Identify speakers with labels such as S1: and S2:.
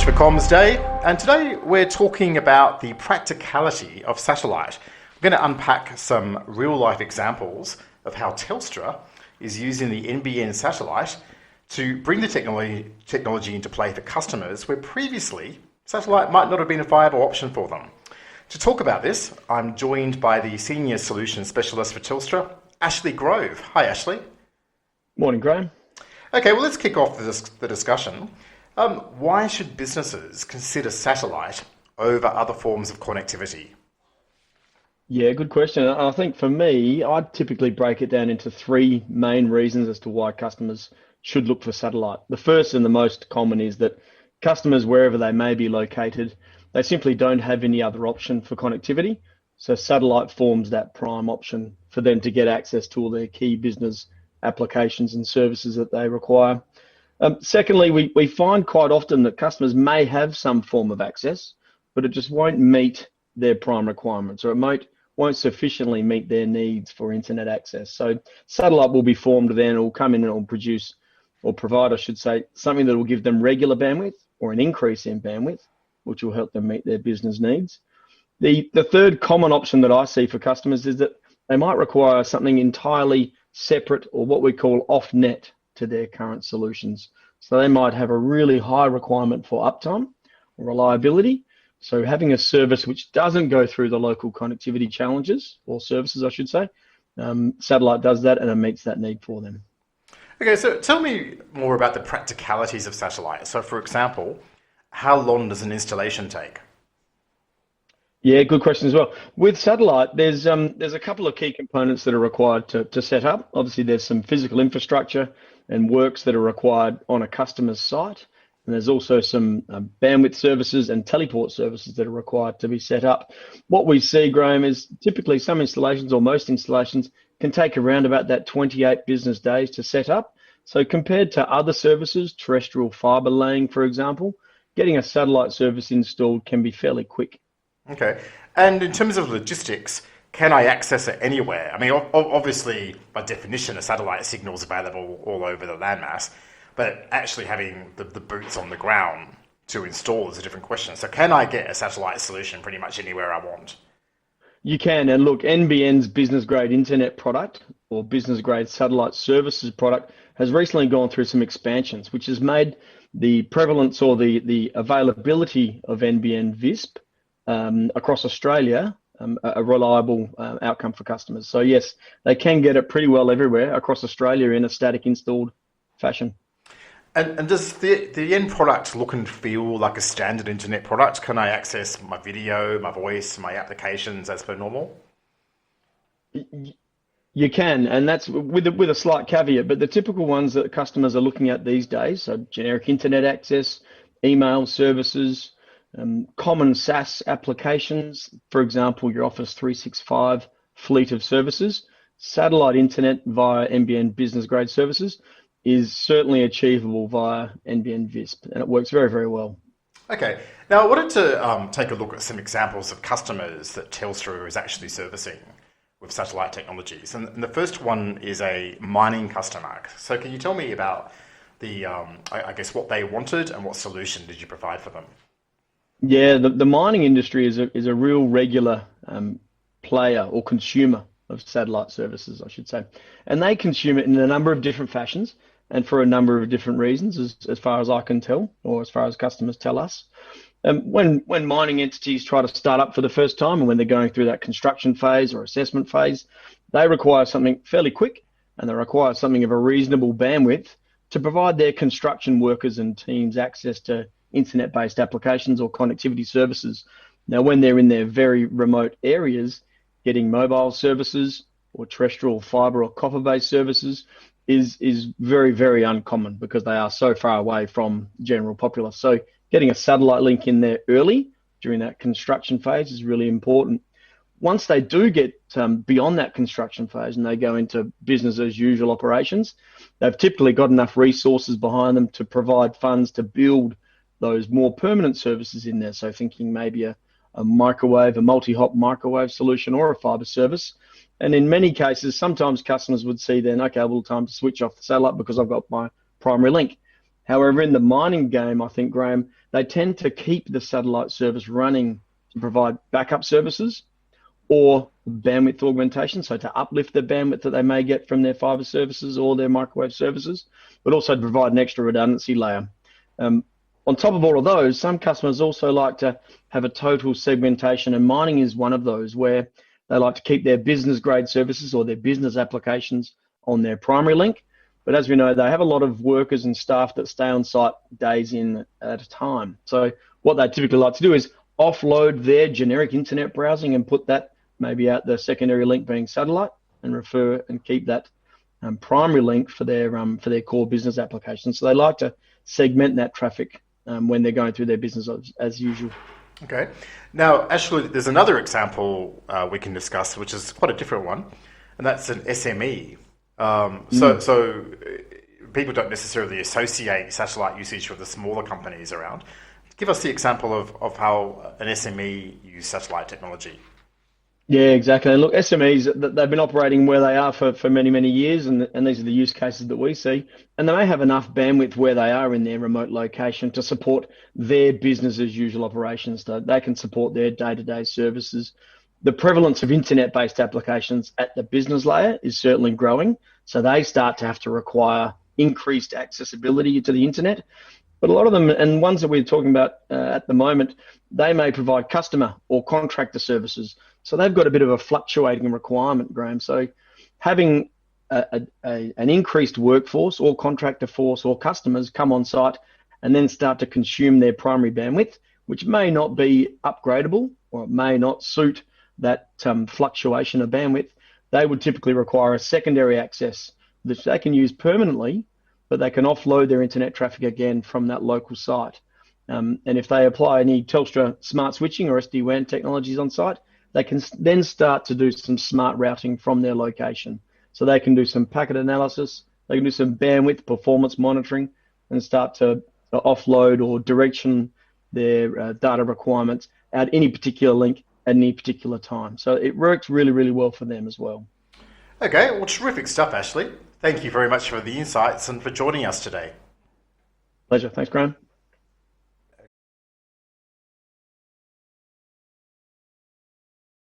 S1: for CommsDay, and today we're talking about the practicality of satellite. We're going to unpack some real-life examples of how Telstra is using the NBN satellite to bring the technology into play for customers where previously satellite might not have been a viable option for them. To talk about this, I'm joined by the Senior Solutions Specialist for Telstra, Ashley Grove. Hi, Ashley.
S2: Morning, Grahame.
S1: Okay, well, let's kick off the discussion. Why should businesses consider satellite over other forms of connectivity?
S2: Yeah, good question. I think for me, I'd typically break it down into three main reasons as to why customers should look for satellite. The first and the most common is that customers, wherever they may be located, they simply don't have any other option for connectivity. So satellite forms that prime option for them to get access to all their key business applications and services that they require. Secondly, we find quite often that customers may have some form of access, but it just won't meet their prime requirements, or it won't sufficiently meet their needs for internet access. So satellite will be formed then, it will come in and it will produce, or provide, I should say, something that will give them regular bandwidth or an increase in bandwidth, which will help them meet their business needs. The third common option that I see for customers is that they might require something entirely separate, or what we call off-net, to their current solutions. So they might have a really high requirement for uptime or reliability. So having a service which doesn't go through the local connectivity challenges, or services I should say, satellite does that and it meets that need for them.
S1: Okay, so tell me more about the practicalities of satellite. So for example, how long does an installation take?
S2: Yeah, good question as well. With satellite, there's a couple of key components that are required to set up. Obviously, there's some physical infrastructure and works that are required on a customer's site. And there's also some bandwidth services and teleport services that are required to be set up. What we see, Grahame, is typically some installations, or most installations, can take around about that 28 business days to set up. So compared to other services, terrestrial fiber laying, for example, getting a satellite service installed can be fairly quick.
S1: Okay, and in terms of logistics, can I access it anywhere? I mean, obviously, by definition, a satellite signal is available all over the landmass, but actually having the boots on the ground to install is a different question. So can I get a satellite solution pretty much anywhere I want?
S2: You can, and look, NBN's business-grade internet product, or business-grade satellite services product, has recently gone through some expansions, which has made the prevalence or the availability of NBN VISP across Australia a reliable outcome for customers. So yes, they can get it pretty well everywhere across Australia in a static installed fashion.
S1: And does the end product look and feel like a standard internet product? Can I access my video, my voice, my applications as per normal?
S2: You can, and that's with a slight caveat, but the typical ones that customers are looking at these days, so generic internet access, email services, common SaaS applications, for example, your Office 365 fleet of services, satellite internet via NBN business grade services is certainly achievable via NBN VISP, and it works very, very well.
S1: Okay, now I wanted to take a look at some examples of customers that Telstra is actually servicing with satellite technologies. And the first one is a mining customer. So can you tell me about I guess what they wanted and what solution did you provide for them?
S2: Yeah, the mining industry is a real regular player or consumer of satellite services, I should say. And they consume it in a number of different fashions and for a number of different reasons, as far as I can tell, or as far as customers tell us. When mining entities try to start up for the first time, and when they're going through that construction phase or assessment phase, they require something fairly quick, and they require something of a reasonable bandwidth to provide their construction workers and teams access to internet-based applications or connectivity services. Now, when they're in their very remote areas, getting mobile services or terrestrial fiber or copper-based services is very, very uncommon because they are so far away from general populace. So getting a satellite link in there early during that construction phase is really important. Once they do get beyond that construction phase and they go into business as usual operations, they've typically got enough resources behind them to provide funds to build those more permanent services in there. So thinking maybe a microwave, a multi-hop microwave solution, or a fiber service. And in many cases, sometimes customers would see then, okay, well, time to switch off the satellite because I've got my primary link. However, in the mining game, I think, Grahame, they tend to keep the satellite service running to provide backup services or bandwidth augmentation, so to uplift the bandwidth that they may get from their fiber services or their microwave services, but also to provide an extra redundancy layer. On top of all of those, some customers also like to have a total segmentation, and mining is one of those where they like to keep their business grade services or their business applications on their primary link. But as we know, they have a lot of workers and staff that stay on site days in at a time. So what they typically like to do is offload their generic internet browsing and put that maybe out the secondary link being satellite, and refer and keep that primary link for their core business applications. So they like to segment that traffic when they're going through their business as usual.
S1: Okay. Now, actually, there's another example we can discuss, which is quite a different one, and that's an SME. So people don't necessarily associate satellite usage with the smaller companies around. Give us the example of how an SME use satellite technology.
S2: Yeah, exactly. And look, SMEs, they've been operating where they are for many, many years, and these are the use cases that we see. And they may have enough bandwidth where they are in their remote location to support their business as usual operations. So they can support their day-to-day services. The prevalence of internet-based applications at the business layer is certainly growing. So they start to have to require increased accessibility to the internet. But a lot of them, and ones that we're talking about at the moment, they may provide customer or contractor services. So they've got a bit of a fluctuating requirement, Grahame. So having an increased workforce or contractor force or customers come on site and then start to consume their primary bandwidth, which may not be upgradable or it may not suit that fluctuation of bandwidth, they would typically require a secondary access that they can use permanently, but they can offload their internet traffic again from that local site. And if they apply any Telstra smart switching or SD-WAN technologies on site, they can then start to do some smart routing from their location. So they can do some packet analysis, they can do some bandwidth performance monitoring, and start to offload or direction their data requirements at any particular link at any particular time. So it works really, really well for them as well.
S1: Okay, well, terrific stuff, Ashley. Thank you very much for the insights and for joining us today.
S2: Pleasure. Thanks, Grahame.